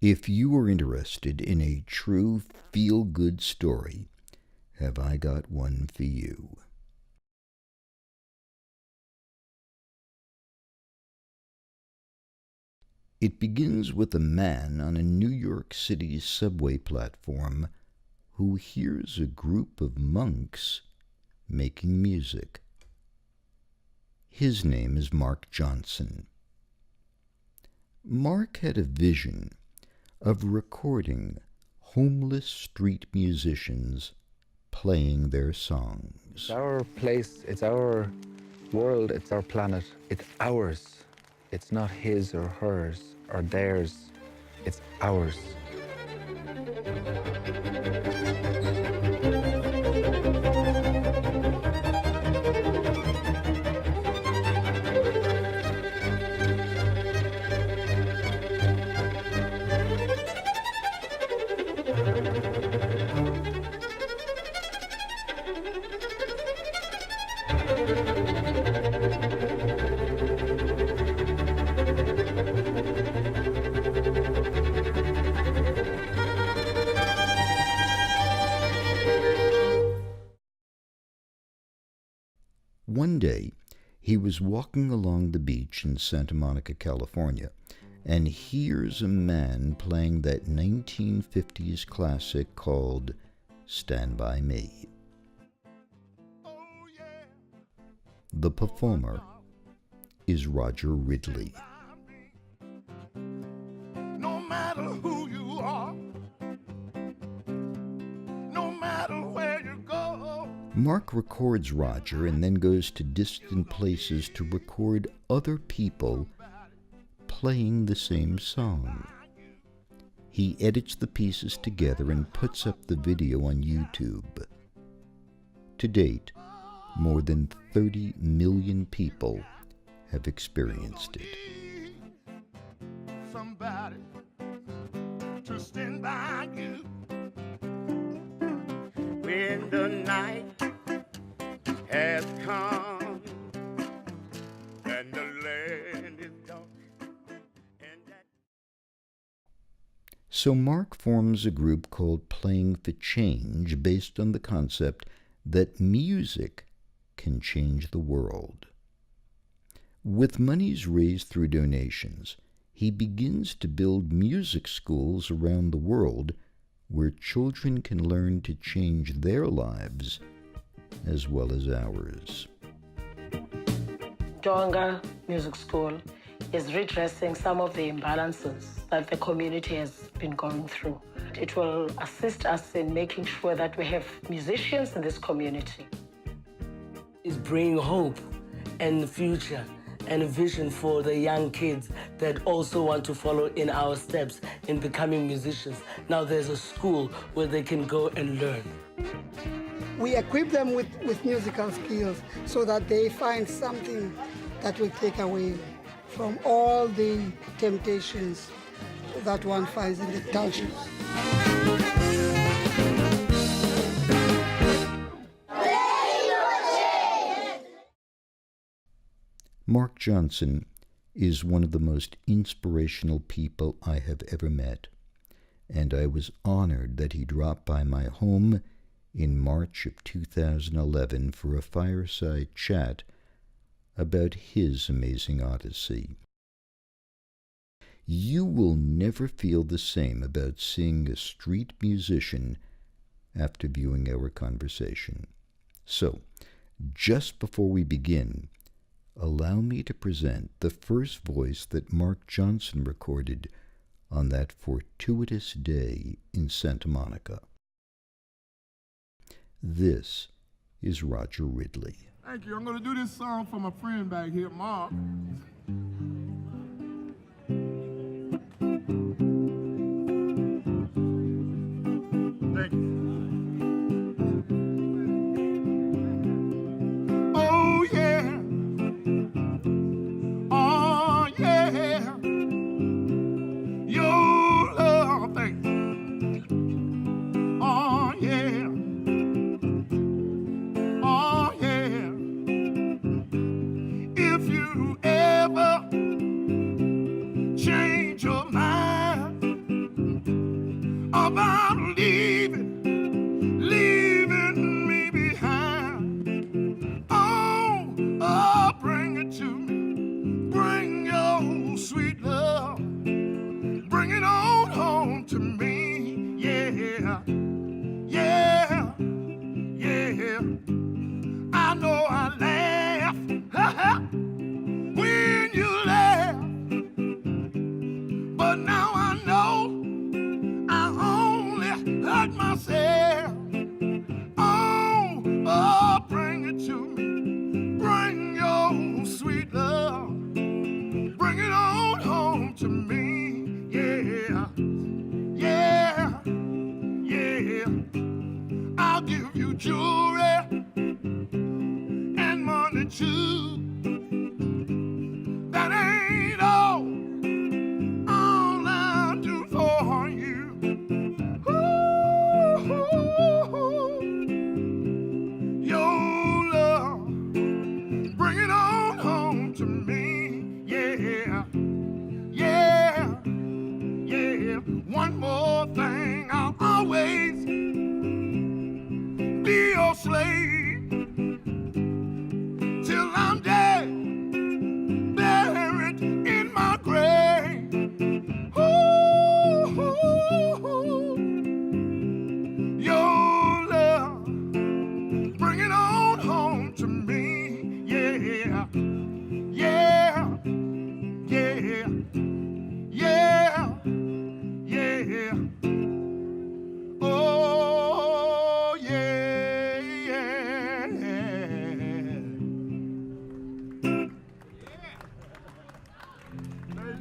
If you are interested in a true feel-good story, have I got one for you. It begins with a man on a New York City subway platform who hears a group of monks making music. His name is Mark Johnson. Mark had a vision of recording homeless street musicians playing their songs. It's our place, it's our world, it's our planet, it's ours. It's not his or hers or theirs, it's ours. One day, he was walking along the beach in Santa Monica, California, and hears a man playing that 1950s classic called Stand By Me. The performer is Roger Ridley. No matter who you are, no matter where you go. Mark records Roger and then goes to distant places to record other people playing the same song. He edits the pieces together and puts up the video on YouTube. To date, more than 30 million people have experienced it. Somebody to stand by you when the night has come and the land is dark. So Mark forms a group called Playing for Change based on the concept that music can change the world. With monies raised through donations, he begins to build music schools around the world where children can learn to change their lives as well as ours. Jonga Music School is redressing some of the imbalances that the community has been going through. It will assist us in making sure that we have musicians in this community. It's bringing hope and the future and a vision for the young kids that also want to follow in our steps in becoming musicians. Now there's a school where they can go and learn. We equip them with musical skills so that they find something that will take away from all the temptations that one finds in the townships. Mark Johnson is one of the most inspirational people I have ever met, and I was honored that he dropped by my home in March of 2011 for a fireside chat about his amazing odyssey. You will never feel the same about seeing a street musician after viewing our conversation. So, just before we begin, allow me to present the first voice that Mark Johnson recorded on that fortuitous day in Santa Monica. This is Roger Ridley. Thank you. I'm going to do this song for my friend back here, Mark. Thank you. Oh, yeah. Oh, yeah. Your love, thank you. Oh, yeah. Oh, yeah. If you ever about leaving me behind. Oh, oh, bring it to me. Bring your sweet love. Bring it on home to me. Yeah, yeah, yeah. I know I laugh when you laugh, but now I know I only hurt myself. Oh, oh, bring it to me. Bring your sweet love. Bring it on home to me. Yeah, yeah, yeah. I'll give you jewelry and money too. That ain't all I'll do for you. Ooh, your love, bring it on home to me. Yeah, yeah, yeah. One more thing, I'll always be your slave till I'm dead, buried in my grave. Ooh, your love, bring it on home to me. Yeah, yeah, yeah, yeah, yeah. Oh, yeah, yeah. Thank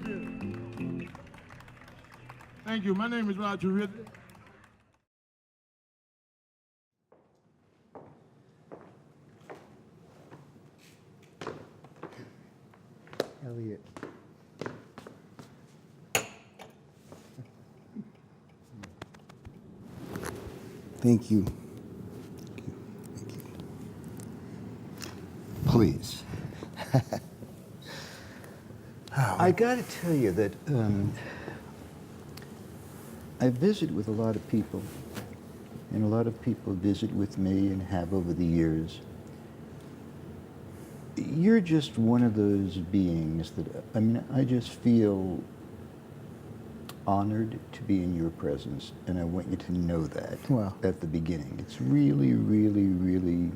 you. Thank you. My name is Roger Ridley. Elliot. Thank you. Please. I got to tell you that I visit with a lot of people, and a lot of people visit with me and have over the years. You're just one of those beings that, I mean, I just feel honored to be in your presence, and I want you to know that at the beginning. It's really, really, really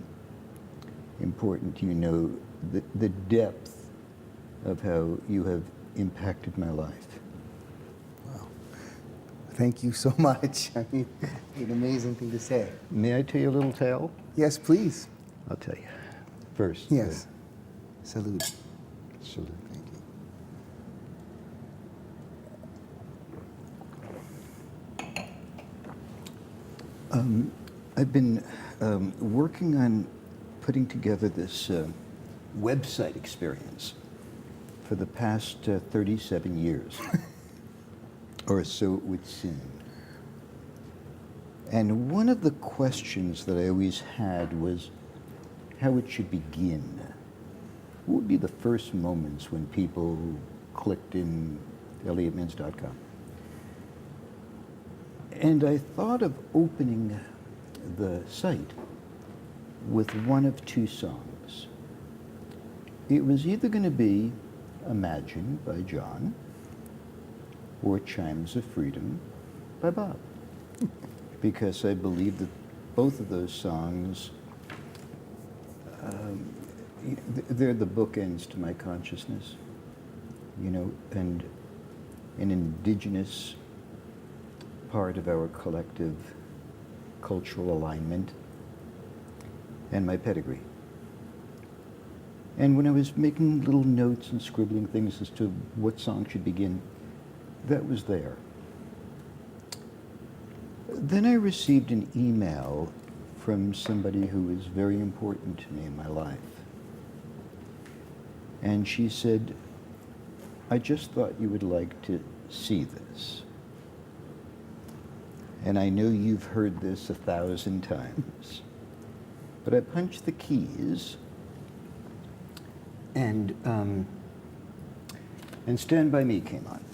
important you know the depth of how you have impacted my life. Wow. Thank you so much. I mean, an amazing thing to say. May I tell you a little tale? Yes, please. I'll tell you. First. Yes. Salute. Salute. Thank you. I've been working on putting together this website experience for the past 37 years, or so it would seem. And one of the questions that I always had was how it should begin. What would be the first moments when people clicked in ElliotMintz.com? And I thought of opening the site with one of two songs. It was either going to be Imagine by John or Chimes of Freedom by Bob, because I believe that both of those songs, they're the bookends to my consciousness, you know, and an indigenous part of our collective cultural alignment, and my pedigree. And when I was making little notes and scribbling things as to what song should begin, that was there. Then I received an email from somebody who was very important to me in my life. And she said, I just thought you would like to see this. And I know you've heard this 1,000 times. But I punched the keys, and Stand By Me came on.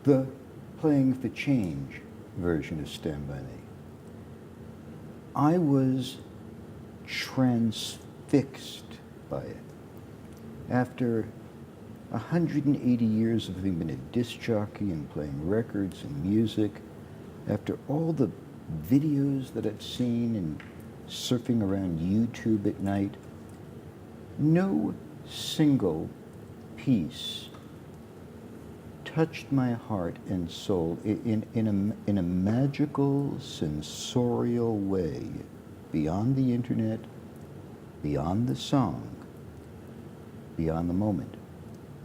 The Playing for Change version of Stand By Me, I was transfixed by it. After 180 years of having been a disc jockey and playing records and music, after all the videos that I've seen and surfing around YouTube at night, no single piece touched my heart and soul in a magical, sensorial way, beyond the internet, beyond the song, beyond the moment.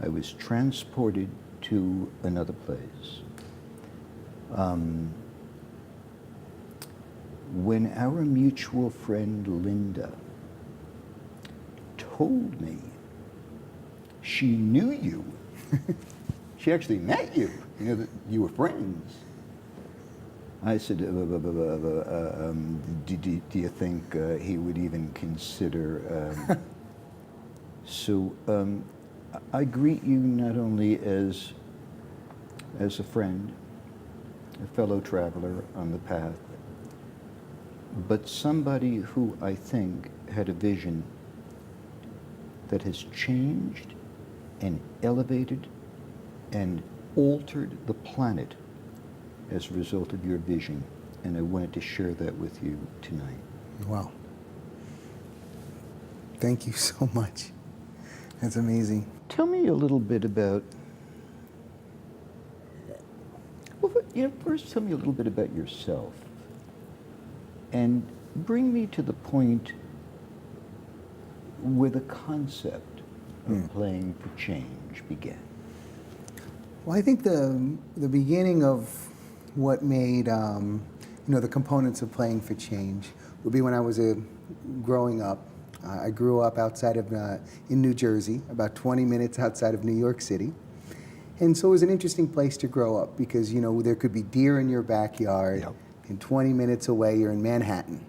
I was transported to another place. When our mutual friend Linda told me she knew you, she actually met you, you know, that you were friends, I said, do you think he would even consider? So I greet you not only as a friend, a fellow traveler on the path, but somebody who I think had a vision that has changed and elevated and altered the planet as a result of your vision. And I wanted to share that with you tonight. Wow. Thank you so much. That's amazing. Tell me a little bit about, well, first tell me a little bit about yourself. And bring me to the point where the concept of Playing for Change began. Well, I think the beginning of what made the components of Playing for Change would be when I was growing up. I grew up outside of in New Jersey, about 20 minutes outside of New York City. And so it was an interesting place to grow up because, you know, there could be deer in your backyard. Yep. And 20 minutes away, you're in Manhattan.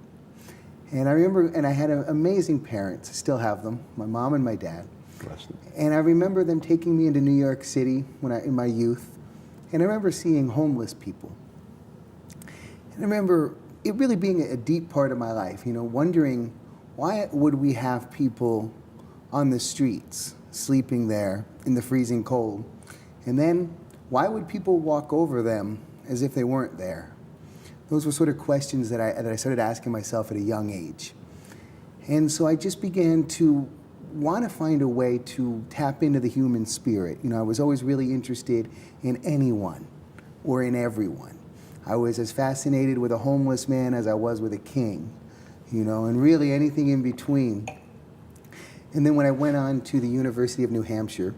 And I remember, and I had amazing parents, I still have them, my mom and my dad. Bless them. And I remember them taking me into New York City in my youth. And I remember seeing homeless people. And I remember it really being a deep part of my life, you know, wondering why would we have people on the streets, sleeping there in the freezing cold? And then why would people walk over them as if they weren't there? Those were sort of questions that I started asking myself at a young age. And so I just began to want to find a way to tap into the human spirit. You know, I was always really interested in anyone or in everyone. I was as fascinated with a homeless man as I was with a king, you know, and really anything in between. And then when I went on to the University of New Hampshire,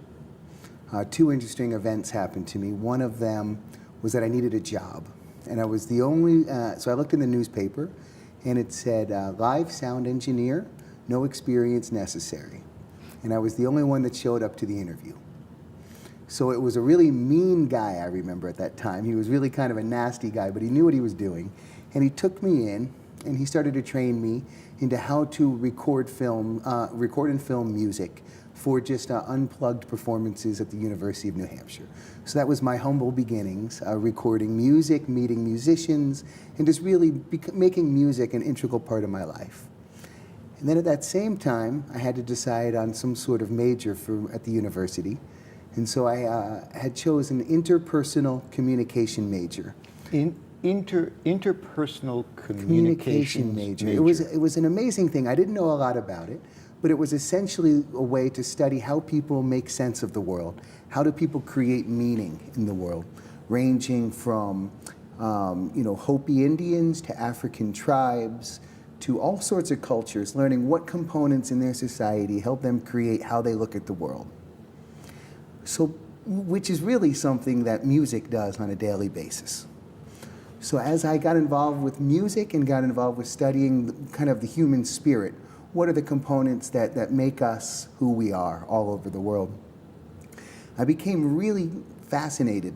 two interesting events happened to me. One of them was that I needed a job. And I was the only, so I looked in the newspaper and it said, live sound engineer, no experience necessary. And I was the only one that showed up to the interview. So it was a really mean guy, I remember at that time. He was really kind of a nasty guy, but he knew what he was doing. And he took me in and he started to train me into how to record and film music for just unplugged performances at the University of New Hampshire. So that was my humble beginnings, recording music, meeting musicians, and just really making music an integral part of my life. And then at that same time, I had to decide on some sort of major at the university. And so I had chosen interpersonal communication major. Interpersonal communication major. It was an amazing thing. I didn't know a lot about it, but it was essentially a way to study how people make sense of the world. How do people create meaning in the world, ranging from Hopi Indians to African tribes to all sorts of cultures, learning what components in their society help them create how they look at the world. So, which is really something that music does on a daily basis. So as I got involved with music and got involved with studying kind of the human spirit, what are the components that make us who we are all over the world? I became really fascinated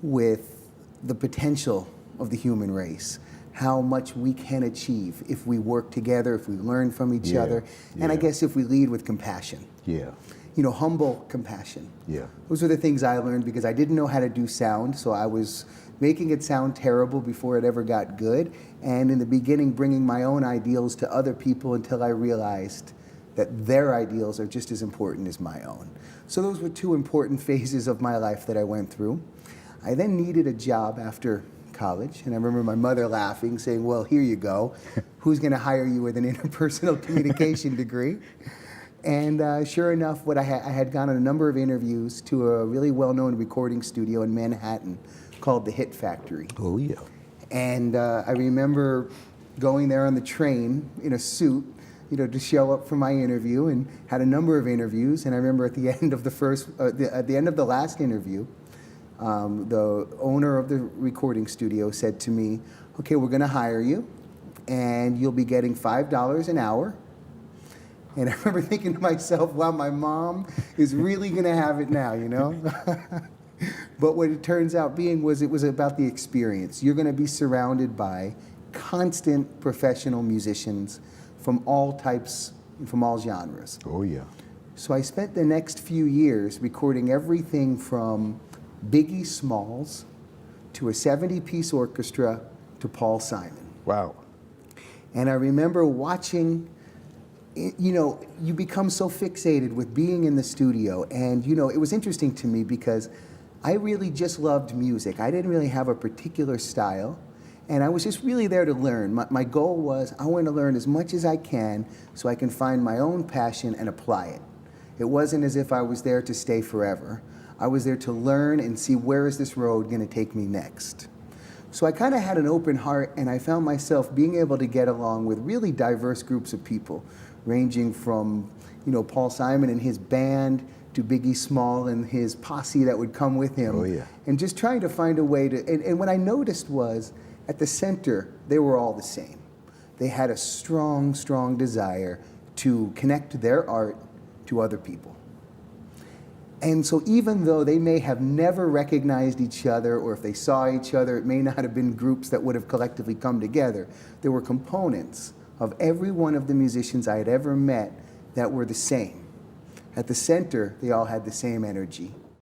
with the potential of the human race, how much we can achieve if we work together, if we learn from each other, and I guess if we lead with compassion. Yeah. You know, humble compassion. Yeah. Those were the things I learned because I didn't know how to do sound, so I was making it sound terrible before it ever got good, and in the beginning bringing my own ideals to other people until I realized that their ideals are just as important as my own. So those were two important phases of my life that I went through. I then needed a job after college, and I remember my mother laughing, saying, well, here you go. Who's going to hire you with an interpersonal communication degree? And sure enough, I had gone on a number of interviews to a really well-known recording studio in Manhattan called the Hit Factory. Oh, yeah. And I remember going there on the train in a suit, to show up for my interview, and had a number of interviews. And I remember at the end of the end of the last interview, the owner of the recording studio said to me, okay, we're going to hire you, and you'll be getting $5 an hour. And I remember thinking to myself, wow, my mom is really going to have it now, But what it turns out being was it was about the experience. You're going to be surrounded by constant professional musicians from all types, from all genres. Oh, yeah. So I spent the next few years recording everything from Biggie Smalls to a 70-piece orchestra to Paul Simon. Wow. And I remember watching, you become so fixated with being in the studio. And, it was interesting to me because I really just loved music. I didn't really have a particular style. And I was just really there to learn. My goal was I want to learn as much as I can so I can find my own passion and apply it. It wasn't as if I was there to stay forever. I was there to learn and see where is this road going to take me next. So I kind of had an open heart, and I found myself being able to get along with really diverse groups of people, ranging from, Paul Simon and his band to Biggie Small and his posse that would come with him. Oh, yeah. And just trying to find a way to, and what I noticed was at the center, they were all the same. They had a strong, strong desire to connect their art to other people. And so even though they may have never recognized each other, or if they saw each other, it may not have been groups that would have collectively come together, there were components of every one of the musicians I had ever met that were the same. At the center, they all had the same energy.